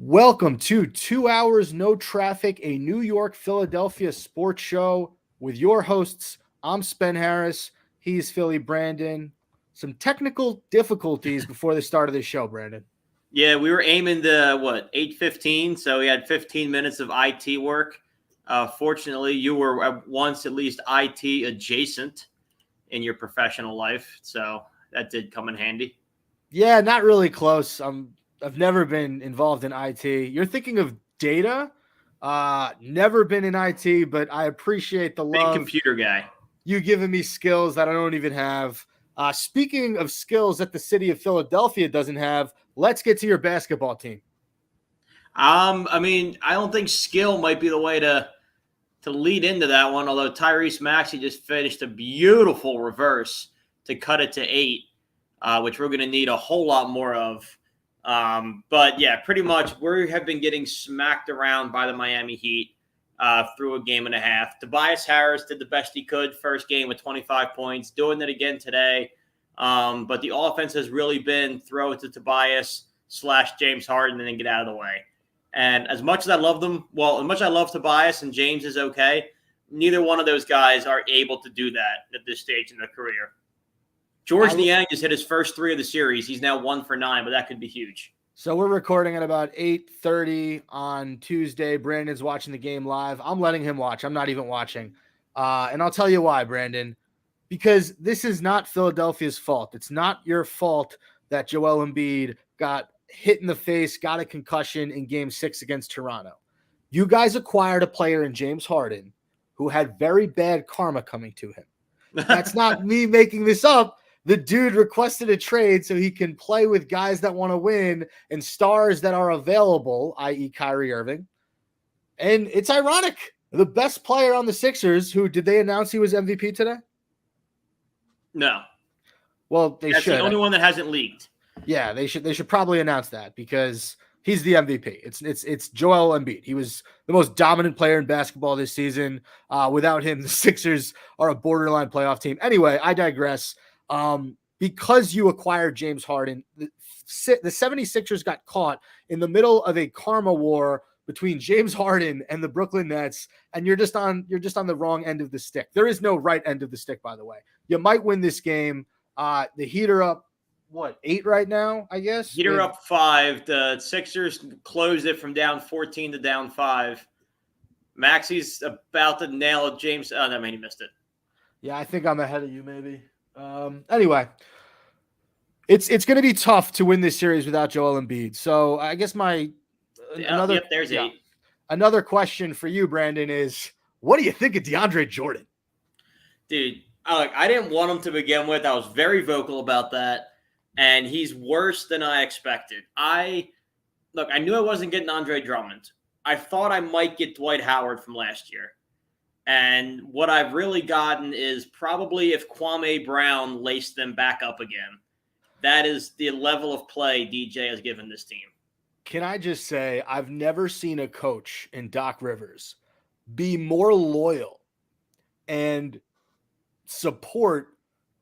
Welcome to 2 Hours No Traffic, a New York, Philadelphia sports show with your hosts. I'm Spen Harris. He's Philly Brandon. Some technical difficulties before the start of the show, Brandon. Yeah, we were aiming to 8:15, so we had 15 minutes of IT work. Fortunately, you were once at least IT adjacent in your professional life, so that did come in handy. Yeah, not really close. I've never been involved in IT. You're thinking of data. Never been in IT, but I appreciate the Big love. computer guy. You giving me skills that I don't even have. Speaking of skills that the city of Philadelphia doesn't have, let's get to your basketball team. I don't think skill might be the way to lead into that one. Although Tyrese Maxey just finished a beautiful reverse to cut it to 8, which we're going to need a whole lot more of. But yeah, pretty much we have been getting smacked around by the Miami Heat through a game and a half. Tobias Harris did the best he could first game with 25 points, doing it again today. But the offense has really been throw it to Tobias / James Harden and then get out of the way. And as much as I love them, as much as I love Tobias and James is okay, neither one of those guys are able to do that at this stage in their career. George Niang just hit his first 3 of the series. He's now 1 for 9, but that could be huge. So we're recording at about 8:30 on Tuesday. Brandon's watching the game live. I'm letting him watch. I'm not even watching. And I'll tell you why, Brandon. Because this is not Philadelphia's fault. It's not your fault that Joel Embiid got hit in the face, got a concussion in Game 6 against Toronto. You guys acquired a player in James Harden who had very bad karma coming to him. That's not me making this up. The dude requested a trade so he can play with guys that want to win and stars that are available, i.e. Kyrie Irving. And it's ironic. The best player on the Sixers, did they announce he was MVP today? No. Well, they should. That's the only one that hasn't leaked. Yeah, they should probably announce that because he's the MVP. It's Joel Embiid. He was the most dominant player in basketball this season. Without him, the Sixers are a borderline playoff team. Anyway, I digress. Because you acquired James Harden, the 76ers got caught in the middle of a karma war between James Harden and the Brooklyn Nets, and you're just on the wrong end of the stick. There is no right end of the stick, by the way. You might win this game. The Heat are up, 8 right now, I guess? Heat are up 5. The Sixers closed it from down 14 to down 5. Maxey's about to nail James. Oh, no, man, he missed it. Yeah, I think I'm ahead of you, maybe. Anyway, it's going to be tough to win this series without Joel Embiid. So I guess there's 8. Another question for you, Brandon, is what do you think of DeAndre Jordan? Dude, I didn't want him to begin with. I was very vocal about that, and he's worse than I expected. I knew I wasn't getting Andre Drummond. I thought I might get Dwight Howard from last year. And what I've really gotten is probably if Kwame Brown laced them back up again. That is the level of play DJ has given this team. Can I just say, I've never seen a coach in Doc Rivers be more loyal and support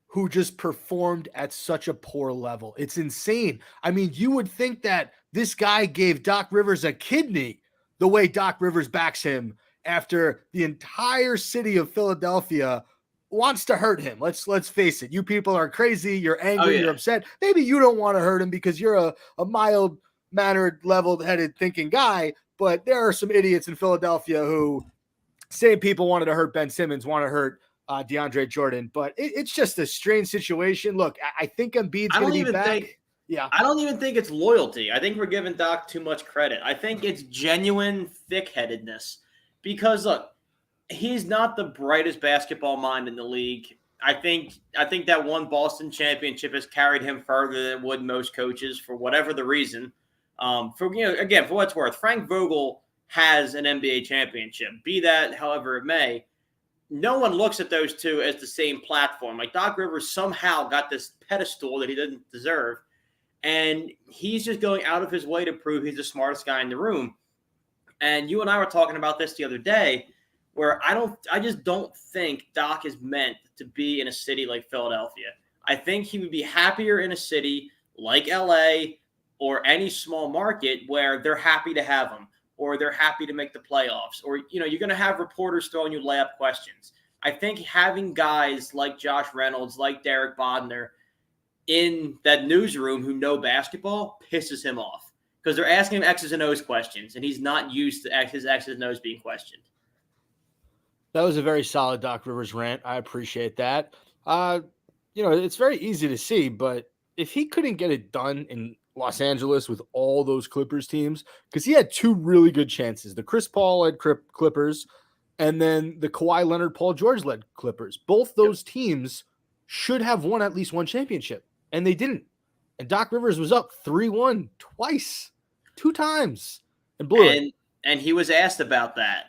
who just performed at such a poor level. It's insane. I mean, you would think that this guy gave Doc Rivers a kidney the way Doc Rivers backs him after the entire city of Philadelphia wants to hurt him. Let's face it. You people are crazy. You're angry. You're upset. Maybe you don't want to hurt him because you're a mild-mannered, level-headed thinking guy, but there are some idiots in Philadelphia who, same people wanted to hurt Ben Simmons, want to hurt DeAndre Jordan. But it's just a strange situation. Look, I think Embiid's going to be back. I don't even think it's loyalty. I think we're giving Doc too much credit. I think it's genuine thick-headedness. Because look, he's not the brightest basketball mind in the league. I think that one Boston championship has carried him further than would most coaches for whatever the reason. For what it's worth, Frank Vogel has an NBA championship. Be that however it may, no one looks at those two as the same platform. Like Doc Rivers somehow got this pedestal that he didn't deserve, and he's just going out of his way to prove he's the smartest guy in the room. And you and I were talking about this the other day, where I just don't think Doc is meant to be in a city like Philadelphia. I think he would be happier in a city like LA, or any small market where they're happy to have him, or they're happy to make the playoffs, or you're going to have reporters throwing you layup questions. I think having guys like Josh Reynolds, like Derek Bodner in that newsroom who know basketball pisses him off because they're asking him X's and O's questions, and he's not used to his X's and O's being questioned. That was a very solid Doc Rivers rant. I appreciate that. It's very easy to see, but if he couldn't get it done in Los Angeles with all those Clippers teams, because he had two really good chances, the Chris Paul-led Clippers and then the Kawhi Leonard, Paul George-led Clippers. Both those teams should have won at least one championship, and they didn't. And Doc Rivers was up 3-1 twice, 2 times, and blew it. And he was asked about that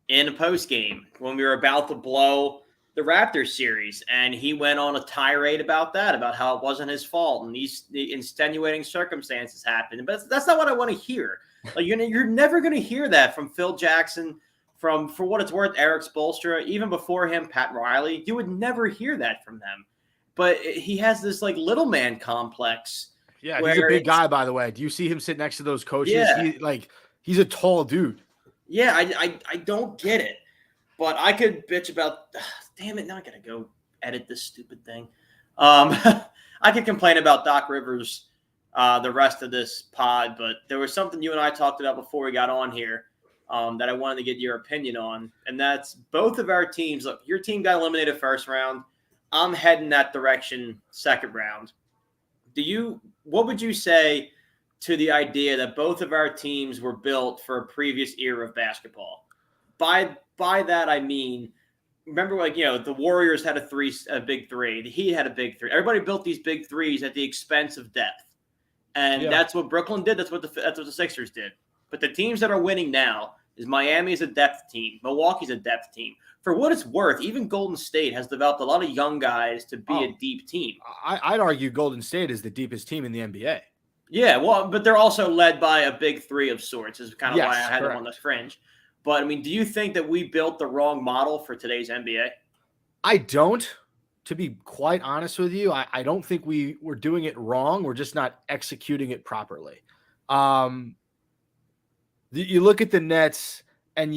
in a post game when we were about to blow the Raptors series, and he went on a tirade about that, about how it wasn't his fault and the extenuating circumstances happened. But that's not what I want to hear. Like you're never going to hear that from Phil Jackson, from, for what it's worth, Eric Spoelstra, even before him, Pat Riley. You would never hear that from them. But he has this like little man complex. Yeah, he's a big guy, by the way. Do you see him sit next to those coaches? Yeah. He's a tall dude. Yeah, I don't get it. But I could bitch about, damn it, now I got to go edit this stupid thing. I could complain about Doc Rivers the rest of this pod, but there was something you and I talked about before we got on here that I wanted to get your opinion on, and that's both of our teams. Look, your team got eliminated first round. I'm heading that direction second round. What would you say to the idea that both of our teams were built for a previous era of basketball? By that, I mean, remember, the Warriors had a big three. The Heat had a big three. Everybody built these big threes at the expense of depth. And that's what Brooklyn did. That's what the Sixers did. But the teams that are winning now is Miami is a depth team. Milwaukee's a depth team. For what it's worth, even Golden State has developed a lot of young guys to be a deep team. I'd argue Golden State is the deepest team in the NBA. Yeah, well, but they're also led by a big three of sorts, is kind of why I had them on the fringe. But, I mean, do you think that we built the wrong model for today's NBA? I don't. To be quite honest with you, I don't think we were doing it wrong. We're just not executing it properly. You look at the Nets, and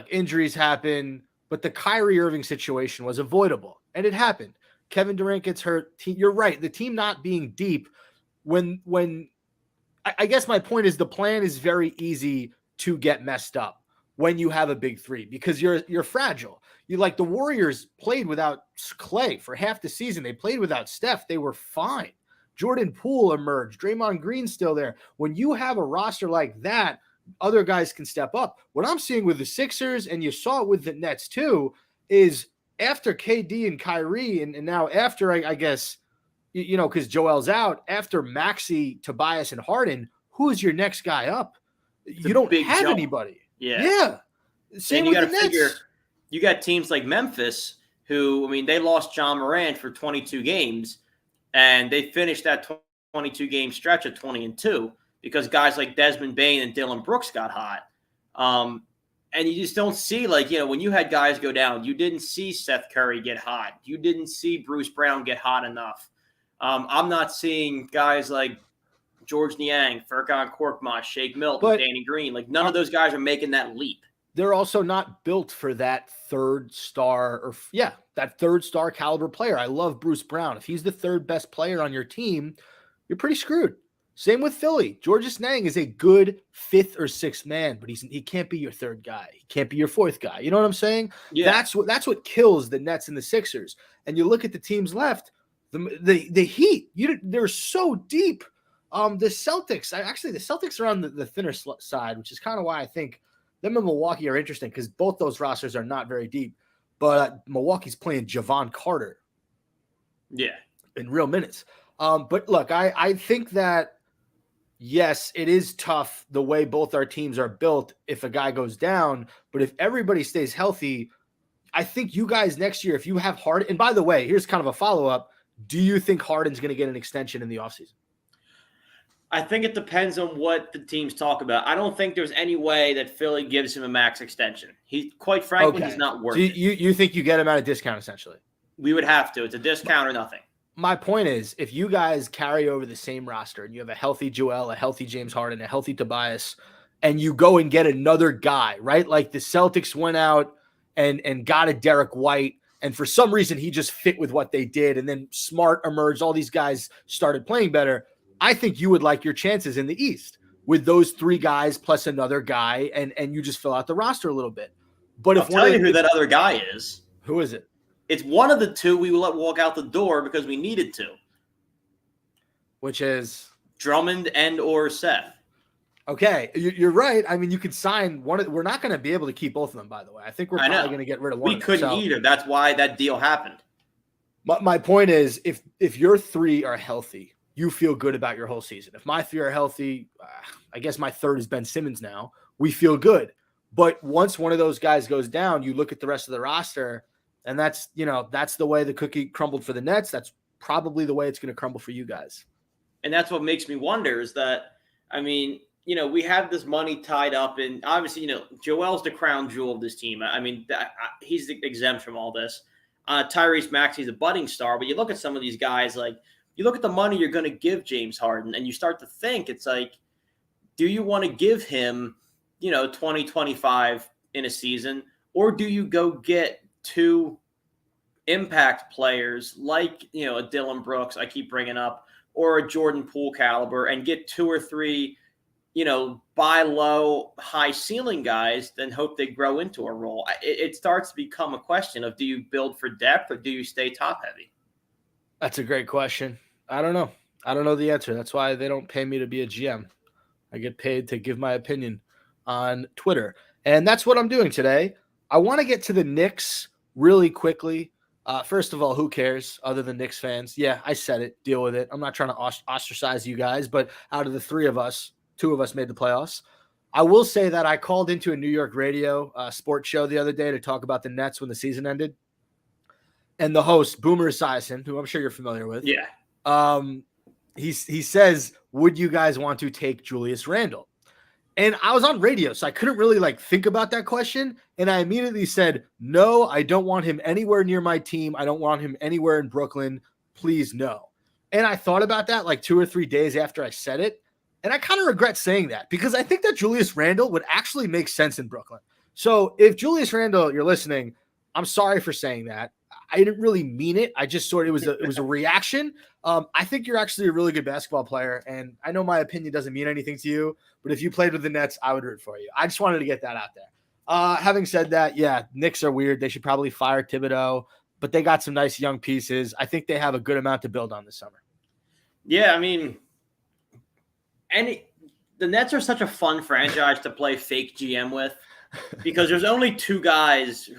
injuries happen, but the Kyrie Irving situation was avoidable, and it happened. Kevin Durant gets hurt. You're right. The team not being deep, I guess my point is the plan is very easy to get messed up when you have a big three because you're fragile. The Warriors played without Clay for half the season. They played without Steph. They were fine. Jordan Poole emerged. Draymond Green's still there. When you have a roster like that, other guys can step up. What I'm seeing with the Sixers, and you saw it with the Nets too, is after KD and Kyrie, and now after, I guess, because Joel's out, after Maxey, Tobias, and Harden, who is your next guy up? You don't have anybody. Yeah. Same with the Nets. Figure, you got teams like Memphis who, they lost John Morant for 22 games, and they finished that 22-game stretch at 20-2 because guys like Desmond Bane and Dylan Brooks got hot. And you just don't see, when you had guys go down, you didn't see Seth Curry get hot. You didn't see Bruce Brown get hot enough. I'm not seeing guys like George Niang, Furkan Korkmaz, Shake Milton, Danny Green. None of those guys are making that leap. They're also not built for that third star caliber player. I love Bruce Brown. If he's the third best player on your team, you're pretty screwed. Same with Philly. Georges Niang is a good fifth or sixth man, but he can't be your third guy. He can't be your fourth guy. You know what I'm saying? Yeah. That's what kills the Nets and the Sixers. And you look at the teams left, the Heat, they're so deep. The Celtics, the Celtics are on the thinner side, which is kind of why I think them and Milwaukee are interesting because both those rosters are not very deep. But Milwaukee's playing Javon Carter. Yeah. In real minutes. But look, I think that, yes, it is tough the way both our teams are built if a guy goes down. But if everybody stays healthy, I think you guys next year, if you have Harden, and by the way, here's kind of a follow-up. Do you think Harden's going to get an extension in the offseason? I think it depends on what the teams talk about. I don't think there's any way that Philly gives him a max extension. Quite frankly, he's not worth it. You think you get him at a discount, essentially? We would have to. It's a discount or nothing. my point is, if you guys carry over the same roster and you have a healthy Joel, a healthy James Harden, a healthy Tobias, and you go and get another guy, right? Like the Celtics went out and got a Derek White, and for some reason he just fit with what they did, and then Smart emerged. All these guys started playing better. I think you would like your chances in the East with those three guys plus another guy, and you just fill out the roster a little bit. But I'll tell you who that other guy is. Who is it? It's one of the two we let walk out the door because we needed to. Which is? Drummond and or Seth. Okay, you're right. I mean, you could sign one. We're not going to be able to keep both of them, by the way. I think we're probably going to get rid of one. We couldn't either. That's why that deal happened. My point is, if your three are healthy, you feel good about your whole season. If my three are healthy, I guess my third is Ben Simmons now. We feel good. But once one of those guys goes down, you look at the rest of the roster, and that's the way the cookie crumbled for the Nets. That's probably the way it's going to crumble for you guys. And that's what makes me wonder is that, I mean, we have this money tied up, and obviously, Joel's the crown jewel of this team. I mean, he's exempt from all this. Tyrese Maxey's a budding star, but you look at some of these guys, like you look at the money you're going to give James Harden, and you start to think it's like, do you want to give him, 20-25 in a season, or do you go get two impact players like, a Dylan Brooks I keep bringing up, or a Jordan Poole caliber, and get two or three, buy low, high ceiling guys, then hope they grow into a role. It starts to become a question of, do you build for depth or do you stay top heavy? That's a great question. I don't know. I don't know the answer. That's why they don't pay me to be a GM. I get paid to give my opinion on Twitter. And that's what I'm doing today. I want to get to the Knicks really quickly. First of all, who cares other than Knicks fans? Yeah, I said it. Deal with it. I'm not trying to ostracize you guys, but out of the three of us, two of us made the playoffs. I will say that I called into a New York radio sports show the other day to talk about the Nets when the season ended. And the host, Boomer Esiason, who I'm sure you're familiar with. Yeah. He says, would you guys want to take Julius Randle? And I was on radio, so I couldn't really think about that question. And I immediately said, no, I don't want him anywhere near my team. I don't want him anywhere in Brooklyn. Please, no. And I thought about that 2 or 3 days after I said it. And I kind of regret saying that because I think that Julius Randle would actually make sense in Brooklyn. So if Julius Randle, you're listening, I'm sorry for saying that. I didn't really mean it. I just it was a reaction. I think you're actually a really good basketball player, and I know my opinion doesn't mean anything to you, but if you played with the Nets, I would root for you. I just wanted to get that out there. Having said that, yeah, Knicks are weird. They should probably fire Thibodeau, but they got some nice young pieces. I think they have a good amount to build on this summer. Yeah, I mean, the Nets are such a fun franchise to play fake GM with because there's only two guys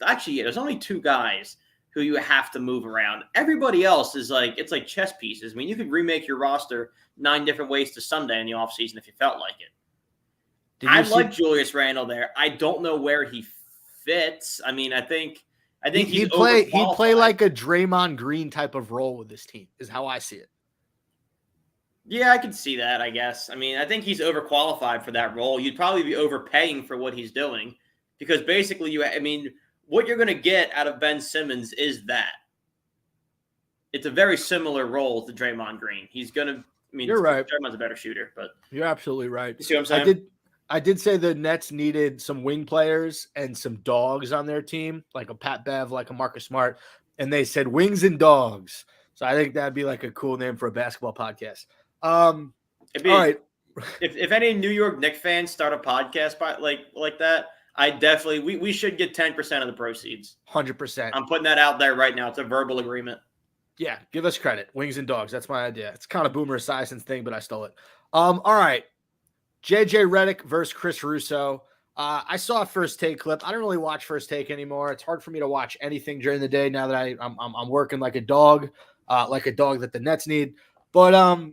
there's only two guys who you have to move around. Everybody else is it's like chess pieces. I mean, you could remake your roster 9 different ways to Sunday in the offseason if you felt like it. I like Julius Randle there. I don't know where he fits. I mean, I think he'd play like a Draymond Green type of role with this team is how I see it. Yeah, I can see that, I guess. I mean, I think he's overqualified for that role. You'd probably be overpaying for what he's doing because basically what you're going to get out of Ben Simmons is that. It's a very similar role to Draymond Green. He's going to you're right. Draymond's a better shooter, but you're absolutely right. You see what I'm saying? I did say the Nets needed some wing players and some dogs on their team, like a Pat Bev, like a Marcus Smart, and they said wings and dogs. So I think that'd be a cool name for a basketball podcast. All right. If any New York Knicks fans start a podcast like that, I definitely we should get 10% of the proceeds. 100%. I'm putting that out there right now. It's a verbal agreement. Yeah, give us credit. Wings and dogs. That's my idea. It's kind of Boomer Esiason's thing, but I stole it. All right. JJ Redick versus Chris Russo. I saw a First Take clip. I don't really watch First Take anymore. It's hard for me to watch anything during the day now that I'm working like a dog that the Nets need. But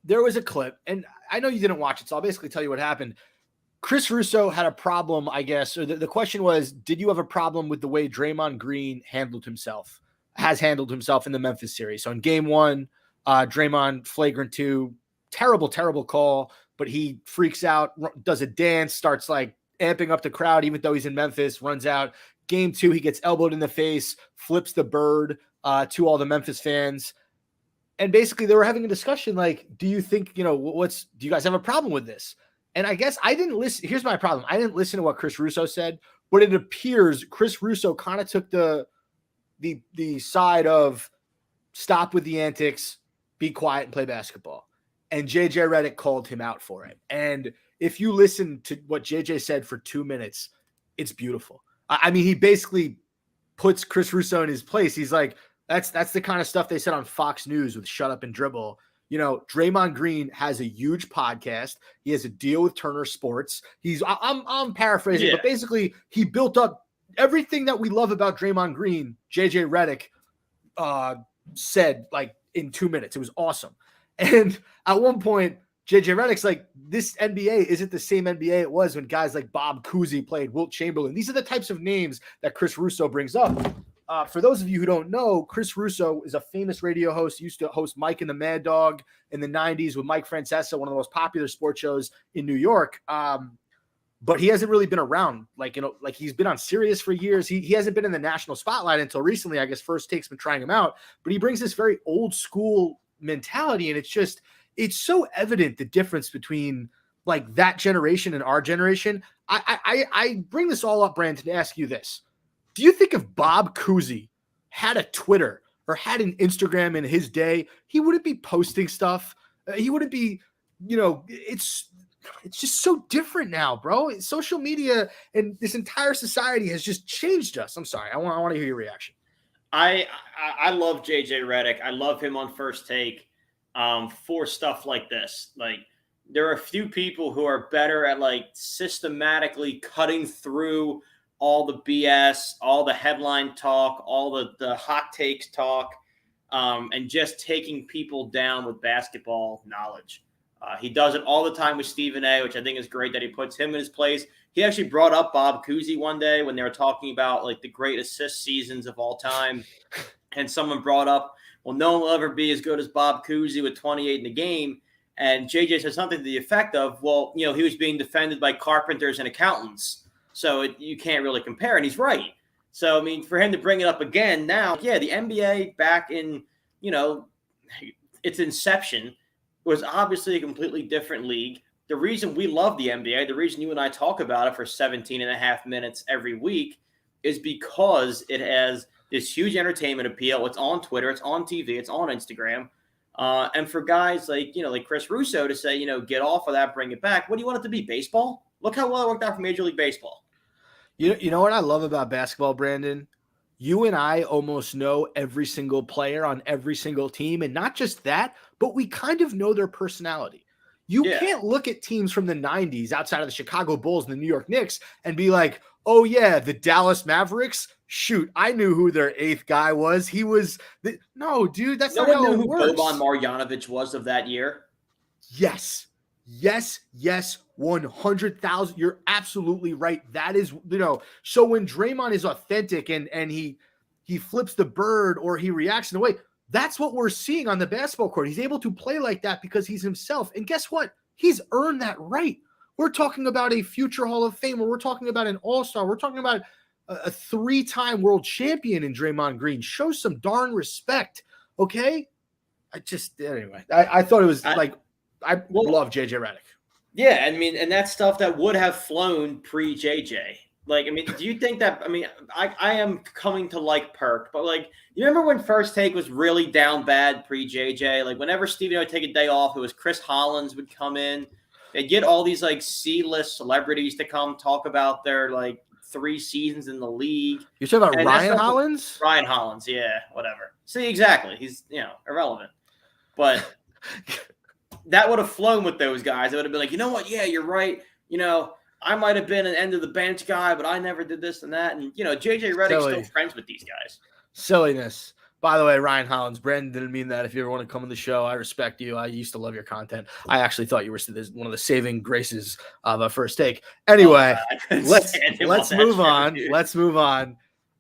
there was a clip, and I know you didn't watch it, so I'll basically tell you what happened. Chris Russo had a problem, I guess, or the question was, did you have a problem with the way Draymond Green has handled himself in the Memphis series? So in game 1, Draymond flagrant 2, terrible call, but he freaks out, does a dance, starts amping up the crowd, even though he's in Memphis, runs out. Game 2, he gets elbowed in the face, flips the bird, to all the Memphis fans. And basically they were having a discussion like, do you think, do you guys have a problem with this? And I guess I didn't listen. Here's my problem. I didn't listen to what Chris Russo said, but it appears Chris Russo kind of took the side of stop with the antics, be quiet and play basketball. And JJ Redick called him out for it. And if you listen to what JJ said for 2 minutes, it's beautiful. I mean, he basically puts Chris Russo in his place. He's like, that's the kind of stuff they said on Fox News with Shut Up and Dribble. Draymond Green has a huge podcast. He has a deal with Turner Sports. I'm paraphrasing, but basically he built up everything that we love about Draymond Green. JJ Redick said like in 2 minutes. It was awesome. And at one point, JJ Redick's like, this NBA isn't the same NBA it was when guys like Bob Cousy played, Wilt Chamberlain. These are the types of names that Chris Russo brings up. For those of you who don't know, Chris Russo is a famous radio host. He used to host Mike and the Mad Dog in the 90s with Mike Francesa, one of the most popular sports shows in New York. But he hasn't really been around. Like he's been on Sirius for years. He hasn't been in the national spotlight until recently. I guess First Take's been trying him out. But he brings this very old school mentality, and it's so evident the difference between like that generation and our generation. I bring this all up, Brandon, to ask you this. Do you think if Bob Cousy had a Twitter or had an Instagram in his day, he wouldn't be posting stuff? He wouldn't be, it's just so different now, bro. Social media and this entire society has just changed us. I'm sorry. I want to hear your reaction. I love JJ Redick. I love him on First Take for stuff like this. Like, there are a few people who are better at like systematically cutting through all the BS, all the headline talk, all the hot takes talk, and just taking people down with basketball knowledge. He does it all the time with Stephen A., which I think is great that he puts him in his place. He actually brought up Bob Cousy one day when they were talking about like the great assist seasons of all time. And someone brought up, well, no one will ever be as good as Bob Cousy with 28 in the game. And JJ said something to the effect of, well, he was being defended by carpenters and accountants. So you can't really compare. And he's right. So, I mean, for him to bring it up again now, the NBA back in, its inception was obviously a completely different league. The reason we love the NBA, the reason you and I talk about it for 17 and a half minutes every week is because it has this huge entertainment appeal. It's on Twitter, it's on TV, it's on Instagram. And for guys like Chris Russo to say, get off of that, bring it back. What do you want it to be? Baseball? Look how well it worked out for Major League Baseball. You know what I love about basketball, Brandon? You and I almost know every single player on every single team. And not just that, but we kind of know their personality. You can't look at teams from the 90s outside of the Chicago Bulls and the New York Knicks and be like, oh, yeah, the Dallas Mavericks. Shoot, I knew who their eighth guy was. He was no, dude, that's not how it works. Boban Marjanovic was of that year. Yes, 100,000. You're absolutely right. That is, so when Draymond is authentic and he flips the bird or he reacts in a way, that's what we're seeing on the basketball court. He's able to play like that because he's himself. And guess what? He's earned that right. We're talking about a future Hall of Famer. We're talking about an all-star. We're talking about a 3-time world champion in Draymond Green. Show some darn respect, okay? I thought it was I love JJ Redick. Yeah, I mean, and that's stuff that would have flown pre-JJ. Like, I mean, do you think that – I mean, I am coming to like Perk, but, like, you remember when First Take was really down bad pre-JJ? Like, whenever Stevie would take a day off, it was Chris Hollins would come in. They'd get all these, like, C-list celebrities to come talk about their, like, 3 seasons in the league. You're talking about Ryan Hollins? Ryan Hollins, yeah, whatever. See, exactly. He's, irrelevant. But that would have flown with those guys. It would have been like, you know what? Yeah, you're right. I might have been an end of the bench guy, but I never did this and that. And, JJ Redick's still friends with these guys. Silliness. By the way, Ryan Hollins, Brandon didn't mean that. If you ever want to come on the show, I respect you. I used to love your content. I actually thought you were one of the saving graces of a First Take. Anyway, let's move on. Let's move on.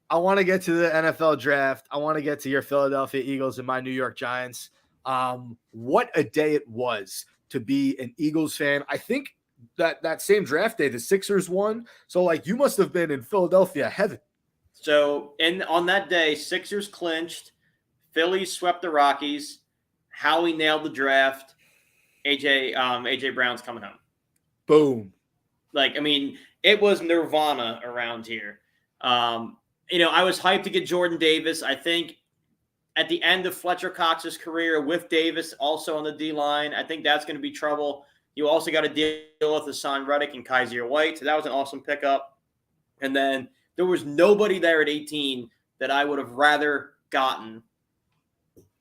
I want to get to the NFL draft. I want to get to your Philadelphia Eagles and my New York Giants. What a day it was to be an Eagles fan. I think that same draft day, the Sixers won. So, like, you must have been in Philadelphia heaven. So, on that day, Sixers clinched. Phillies swept the Rockies. Howie nailed the draft. AJ Brown's coming home. Boom. Like, I mean, it was nirvana around here. I was hyped to get Jordan Davis. I think at the end of Fletcher Cox's career with Davis also on the D-line, I think that's going to be trouble. You also got to deal with Hassan Reddick and Kaiser White. So that was an awesome pickup. And then there was nobody there at 18 that I would have rather gotten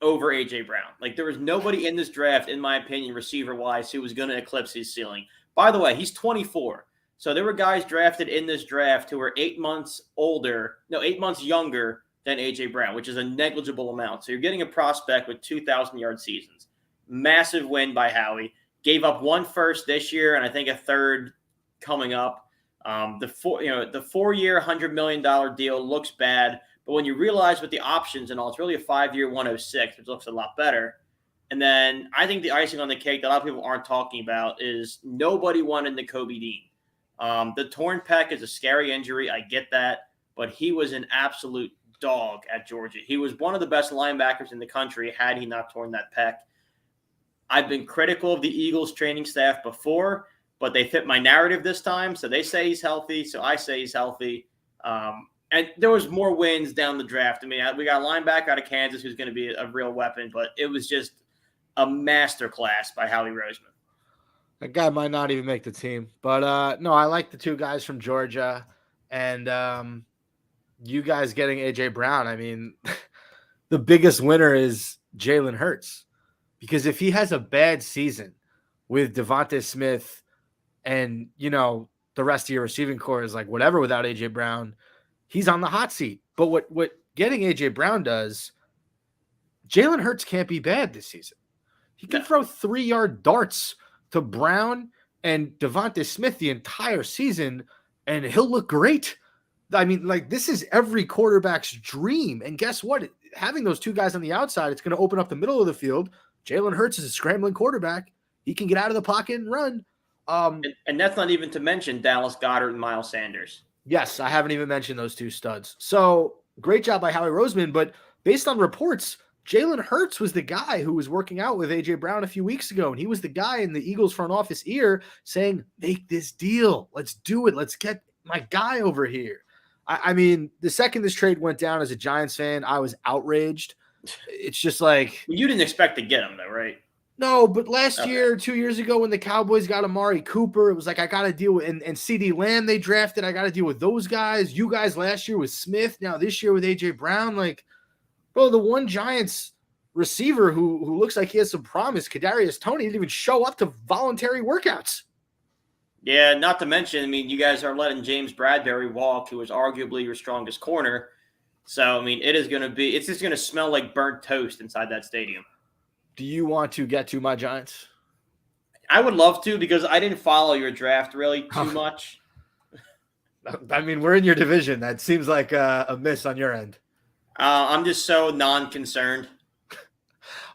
over A.J. Brown. Like, there was nobody in this draft, in my opinion, receiver-wise, who was going to eclipse his ceiling. By the way, he's 24. So there were guys drafted in this draft who were 8 months younger than A.J. Brown, which is a negligible amount. So you're getting a prospect with 2,000-yard seasons. Massive win by Howie. Gave up 1 first this year and I think a third coming up. The 4-year, $100 million deal looks bad, but when you realize what the options and all, it's really a 5-year 106, which looks a lot better. And then I think the icing on the cake that a lot of people aren't talking about is nobody wanted Nakobe Dean. The torn pec is a scary injury. I get that, but he was an absolute dog at Georgia. He was one of the best linebackers in the country had he not torn that pec. I've been critical of the Eagles training staff before, but they fit my narrative this time. So they say he's healthy. So I say he's healthy. And there was more wins down the draft. I mean, we got a linebacker out of Kansas who's going to be a real weapon, but it was just a masterclass by Howie Roseman. That guy might not even make the team. But, no, I like the 2 guys from Georgia. And you guys getting A.J. Brown, I mean, the biggest winner is Jalen Hurts. Because if he has a bad season with Devonta Smith and, the rest of your receiving core is like whatever without A.J. Brown, he's on the hot seat. But what getting A.J. Brown does, Jalen Hurts can't be bad this season. He can throw 3-yard darts to Brown and Devonta Smith the entire season, and he'll look great. I mean, like, this is every quarterback's dream. And guess what? Having those 2 guys on the outside, it's going to open up the middle of the field. Jalen Hurts is a scrambling quarterback. He can get out of the pocket and run. And that's not even to mention Dallas Goedert and Miles Sanders. Yes, I haven't even mentioned those 2 studs. So great job by Howie Roseman. But based on reports, Jalen Hurts was the guy who was working out with A.J. Brown a few weeks ago. And he was the guy in the Eagles front office ear saying, make this deal. Let's do it. Let's get my guy over here. I mean, the second this trade went down as a Giants fan, I was outraged. It's just like, you didn't expect to get him though, right? No, but last year, 2 years ago, when the Cowboys got Amari Cooper, it was like, I got to deal with, and CeeDee Lamb they drafted, I got to deal with those guys. You guys last year with Smith, now this year with A.J. Brown. Like, bro, the one Giants receiver who looks like he has some promise, Kadarius Toney, didn't even show up to voluntary workouts. Yeah, not to mention, I mean, you guys are letting James Bradbury walk, who is arguably your strongest corner. So, I mean, it's just going to smell like burnt toast inside that stadium. Do you want to get to my Giants? I would love to, because I didn't follow your draft really too much. I mean, we're in your division. That seems like a miss on your end. I'm just so non-concerned.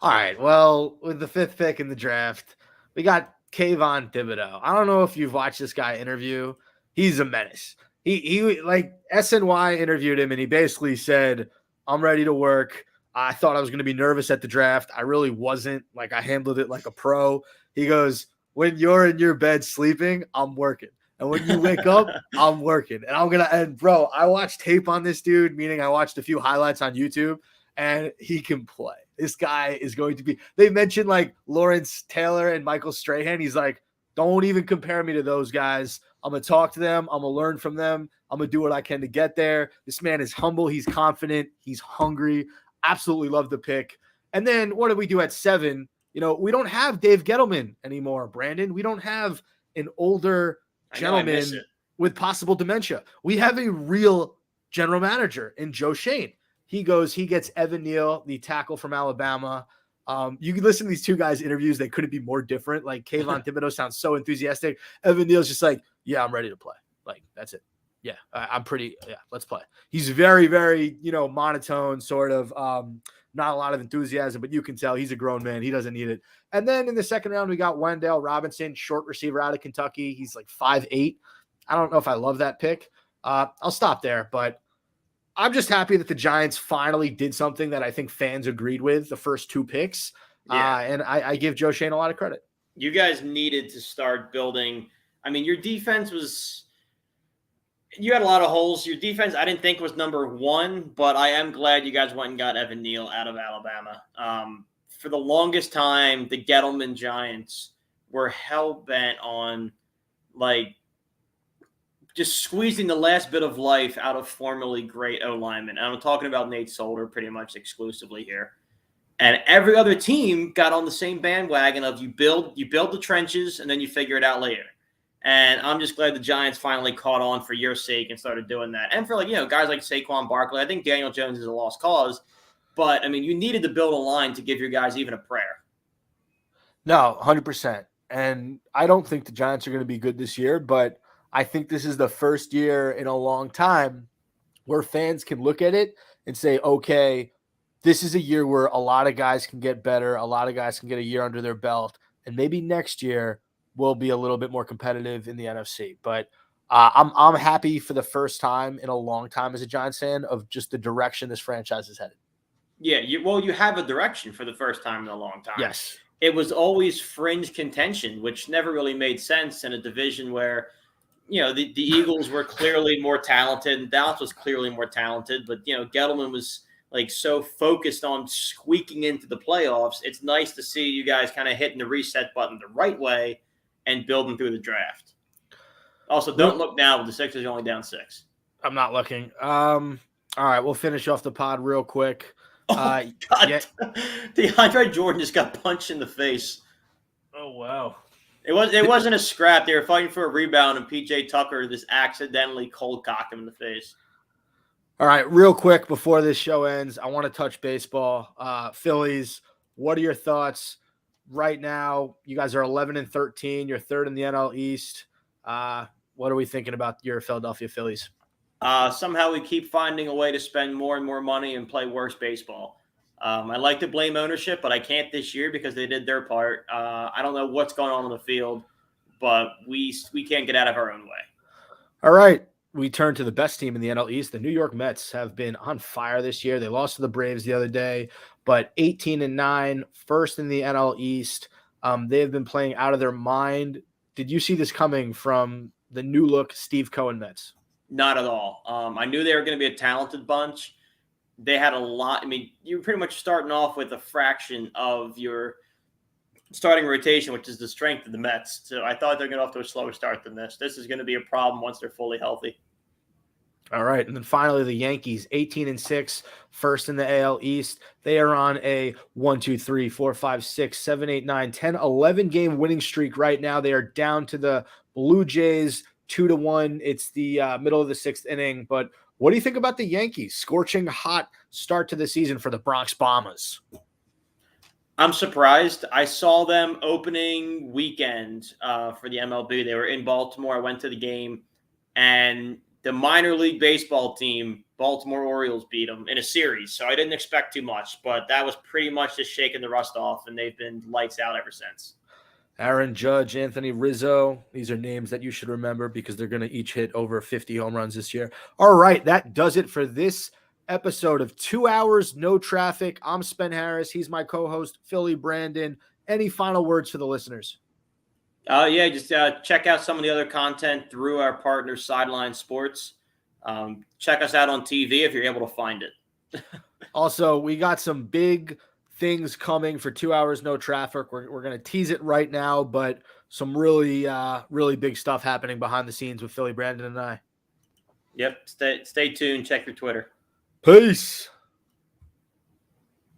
All right. Well, with the 5th pick in the draft, we got Kayvon Thibodeau. I don't know if you've watched this guy interview. He's a menace. He like SNY interviewed him, and he basically said, I'm ready to work. I thought I was going to be nervous at the draft. I really wasn't. Like, I handled it like a pro. He goes, when you're in your bed sleeping, I'm working. And when you wake up, I'm working. And bro, I watched tape on this dude, meaning I watched a few highlights on YouTube, and he can play. This guy is going to be, they mentioned like Lawrence Taylor and Michael Strahan. He's like, don't even compare me to those guys. I'm going to talk to them. I'm going to learn from them. I'm going to do what I can to get there. This man is humble. He's confident. He's hungry. Absolutely love the pick. And then what do we do at 7? We don't have Dave Gettleman anymore, Brandon. We don't have an older gentleman with possible dementia. We have a real general manager in Joe Schoen. He gets Evan Neal, the tackle from Alabama. You can listen to these 2 guys' interviews. They couldn't be more different. Like, Kayvon Thibodeau sounds so enthusiastic. Evan Neal's just like, yeah, I'm ready to play. Like, that's it. Yeah, let's play. He's very, very, monotone, sort of, not a lot of enthusiasm, but you can tell he's a grown man. He doesn't need it. And then in the 2nd round, we got Wendell Robinson, short receiver out of Kentucky. He's like 5'8". I don't know if I love that pick. I'll stop there, but I'm just happy that the Giants finally did something that I think fans agreed with the first 2 picks. Yeah. And I give Joe Shane a lot of credit. You guys needed to start building. I mean, your defense was – you had a lot of holes. Your defense I didn't think was number 1, but I am glad you guys went and got Evan Neal out of Alabama. For the longest time, the Gettleman Giants were hell-bent on, like, just squeezing the last bit of life out of formerly great O-linemen. And I'm talking about Nate Solder pretty much exclusively here. And every other team got on the same bandwagon of you build the trenches and then you figure it out later. And I'm just glad the Giants finally caught on for your sake and started doing that. And for guys like Saquon Barkley, I think Daniel Jones is a lost cause. But, I mean, you needed to build a line to give your guys even a prayer. No, 100%. And I don't think the Giants are going to be good this year, but I think this is the first year in a long time where fans can look at it and say, okay, this is a year where a lot of guys can get better. A lot of guys can get a year under their belt. And maybe next year will be a little bit more competitive in the NFC. But I'm happy for the first time in a long time as a Giants fan of just the direction this franchise is headed. Yeah, you have a direction for the first time in a long time. Yes. It was always fringe contention, which never really made sense in a division where, the Eagles were clearly more talented and Dallas was clearly more talented. But, Gettleman was so focused on squeaking into the playoffs. It's nice to see you guys kind of hitting the reset button the right way and building through the draft. Also, don't look now. The Sixers are only down 6. I'm not looking. All right, we'll finish off the pod real quick. God. Yeah. DeAndre Jordan just got punched in the face. Oh, wow. It wasn't a scrap. They were fighting for a rebound, and PJ Tucker just accidentally cold cocked him in the face. All right, real quick before this show ends, I want to touch baseball. Phillies, what are your thoughts right now? You guys are 11-13. You're 3rd in the NL East. What are we thinking about your Philadelphia Phillies? Somehow we keep finding a way to spend more and more money and play worse baseball. I like to blame ownership, but I can't this year because they did their part. I don't know what's going on the field, but we can't get out of our own way. All right. We turn to the best team in the NL East. The New York Mets have been on fire this year. They lost to the Braves the other day, but 18-9, first in the NL East. They have been playing out of their mind. Did you see this coming from the new look Steve Cohen Mets? Not at all. I knew they were going to be a talented bunch. They had a lot. I mean, you're pretty much starting off with a fraction of your starting rotation, which is the strength of the Mets. So I thought they're going to off to a slower start than this. This is going to be a problem once they're fully healthy. All right. And then finally, the Yankees, 18-6, first in the AL East. They are on a 1, 2, 3, 4, 5, 6, 7, 8, 9, 10, 11 game winning streak right now. They are down to the Blue Jays 2-1. It's the middle of the 6th inning. But what do you think about the Yankees? Scorching hot start to the season for the Bronx Bombers. I'm surprised. I saw them opening weekend for the MLB. They were in Baltimore. I went to the game, and the minor league baseball team, Baltimore Orioles, beat them in a series. So I didn't expect too much, but that was pretty much just shaking the rust off, and they've been lights out ever since. Aaron Judge, Anthony Rizzo. These are names that you should remember because they're going to each hit over 50 home runs this year. All right, that does it for this episode of 2 Hours, No Traffic. I'm Spen Harris. He's my co-host, Philly Brandon. Any final words for the listeners? Just check out some of the other content through our partner, Sideline Sports. Check us out on TV if you're able to find it. Also, we got some big things coming for 2 Hours, No Traffic. We're going to tease it right now, but some really, really big stuff happening behind the scenes with Philly Brandon and I. Yep. Stay tuned. Check your Twitter. Peace.